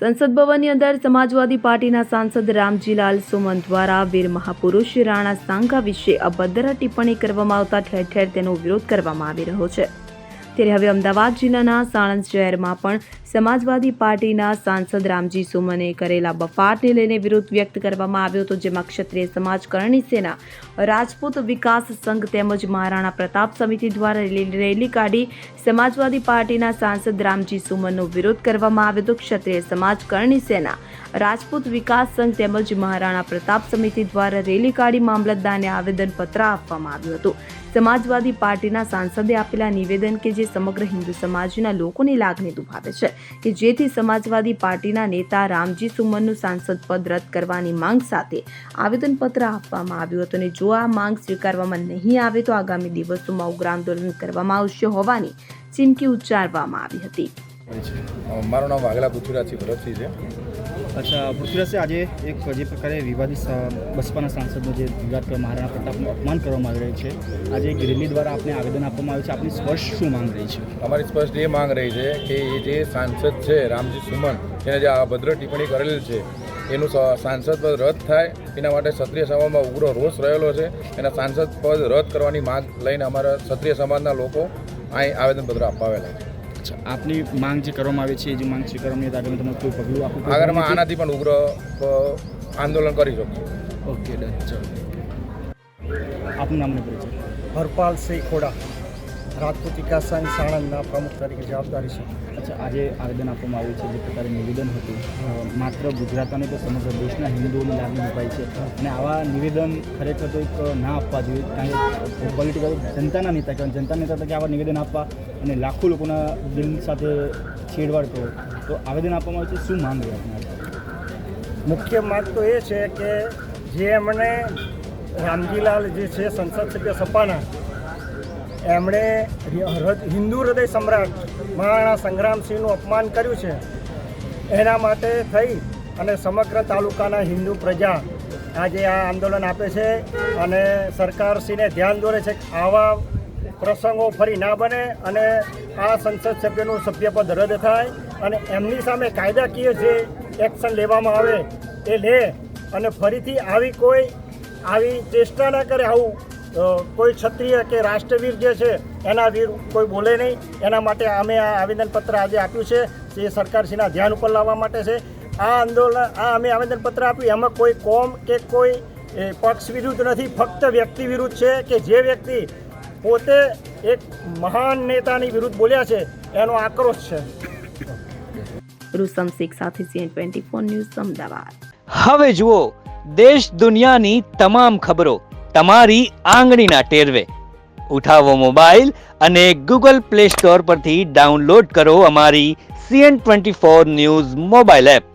સંસદ ભવનની અંદર સમાજવાદી પાર્ટીના સાંસદ રામજીલાલ સુમન દ્વારા વીર મહાપુરુષ રાણા સાંઘા વિશે અભદ્ર ટિપ્પણી કરવામાં આવતા ઠેર ઠેર તેનો વિરોધ કરવામાં આવી રહ્યો છે। ત્યારે હવે અમદાવાદ જિલ્લાના સાણંદ શહેરમાં પણ સમાજવાદી પાર્ટીના સાંસદ રામજી સુમને કરેલા બફાટને લઈને વિરોધ વ્યક્ત કરવામાં આવ્યો હતો, જેમાં ક્ષત્રિય સમાજ કરણી સેના, રાજપૂત વિકાસ સંઘ તેમજ મહારાણા પ્રતાપ સમિતિ દ્વારા રેલી કાઢી સમાજવાદી પાર્ટીના સાંસદ રામજી સુમનનો વિરોધ કરવામાં આવ્યો હતો। ક્ષત્રિય સમાજ કરણી સેના, રાજપૂત વિકાસ સંઘ તેમજ મહારાણા પ્રતાપ સમિતિ દ્વારા રેલી કાઢી મામલતદારને આવેદનપત્ર આપવામાં આવ્યું હતું। સમાજવાદી પાર્ટીના સાંસદે આપેલા નિવેદન કે જે સમગ્ર હિન્દુ સમાજના લોકોની લાગણી દુભાવે છે કે જેથી સમાજવાદી પાર્ટીના નેતા રામજી સુમનનું સાંસદ પદ રદ કરવાની માંગ સાથે આવેદનપત્ર આપવામાં આવ્યું હતું અને જો આ માંગ સ્વીકારવામાં નહીં આવે તો આગામી દિવસોમાં ઉગ્ર આંદોલન કરવામાં આવશે હોવાની ચીમકી ઉચ્ચારવામાં આવી હતી। મારું નામ વાઘેલા પૃથ્વીરાજસિંહ ભરતસિંહ છે। અચ્છા પૃથ્વીરાજસિંહ, આજે એક જે પ્રકારે વિવાદિત બસપાના સાંસદનો જે વિવાદ પર મહારાણા પ્રતાપનું અપમાન કરવામાં આવી રહ્યું છે, આજે એક રેલી દ્વારા આપને આવેદન આપવામાં આવ્યું છે, આપની સ્પષ્ટ શું માંગ રહી છે? અમારી સ્પષ્ટ એ માંગ રહી છે કે એ જે સાંસદ છે રામજી સુમન, જેને જે અભદ્ર ટિપ્પણી કરેલી છે એનું સાંસદ પદ રદ થાય, એના માટે ક્ષત્રિય સમાજમાં ઉગ્ર રોષ રહેલો છે। એના સાંસદ પદ રદ કરવાની માંગ લઈને અમારા ક્ષત્રિય સમાજના લોકો અહીં આવેદનપત્ર આપવા આવેલા છે। આપની માંગ જે કરવામાં આવી છે, એ જે માંગ સ્વીકારવામાં આગળ તમે કોઈ પગલું આપવું? આગળમાં આનાથી પણ ઉગ્ર આંદોલન કરી શકશું। ઓકે ડન, ચાલો। આપનું નામ ને પરિચય? હરપાલસિંહ ખોડા, રાજપૂત વિકાસ સંઘ સાણંદના પ્રમુખ તરીકે જવાબદારી છે। અચ્છા, આજે આવેદન આપવામાં આવ્યું છે, જે પ્રકારે નિવેદન હતું, માત્ર ગુજરાતની તો સમગ્ર દેશના હિન્દુઓની લાગણી દુભાઈ છે અને આવા નિવેદન ખરેખર તો એક ના આપવા જોઈએ, કારણ કે પોલિટિકલ જનતાના નેતા કહેવાય, જનતા નેતા તરીકે આવા નિવેદન આપવા અને લાખો લોકોના દિલ સાથે છેડવાડ કરો તો આવેદન આપવામાં આવ્યું છે, શું માંગ છે આપના? મુખ્ય માંગ તો એ છે કે જે એમણે રામજીલાલ જે છે સંસદ સભ્ય સપાના, એમણે હિન્દુ હૃદય સમ્રાટ મહારાણા સંગ્રામસિંહનું અપમાન કર્યું છે, એના માટે થઈ અને સમગ્ર તાલુકાના હિન્દુ પ્રજા આજે આ આંદોલન આપે છે અને સરકારશ્રીને ધ્યાન દોરે છે કે આવા પ્રસંગો ફરી ના બને અને આ સંસદ સભ્યનું સભ્યપદ રદ થાય અને એમની સામે કાયદાકીય જે એક્શન લેવામાં આવે એ લે અને ફરીથી આવી ચેષ્ટા ના કરે, આવું કોઈ ક્ષત્રિય કે રાષ્ટ્રવીર જે છે એના વીર કોઈ બોલે નહીં, એના માટે અમે આ આવેદનપત્ર આજે આપ્યું છે, જે સરકારશ્રીના ધ્યાન ઉપર લાવવા માટે છે। આ આંદોલન અમે આવેદનપત્ર આપ્યું, એમાં કોઈ કોમ કે કોઈ પક્ષ વિરુદ્ધ નથી, ફક્ત વ્યક્તિ વિરુદ્ધ છે કે જે વ્યક્તિ પોતે એક મહાન નેતાની વિરુદ્ધ બોલ્યા છે, એનો આક્રોશ છે। રૂસમ શેખ સાથે CN24 ન્યૂઝ અમદાવાદ। હવે જુઓ દેશ દુનિયાની તમામ ખબરો તમારી આંગળીના ટેરવે। ઉઠાવો મોબાઈલ અને ગૂગલ પ્લે સ્ટોર પરથી ડાઉનલોડ કરો અમારી CN24 ન્યૂઝ મોબાઈલ એપ।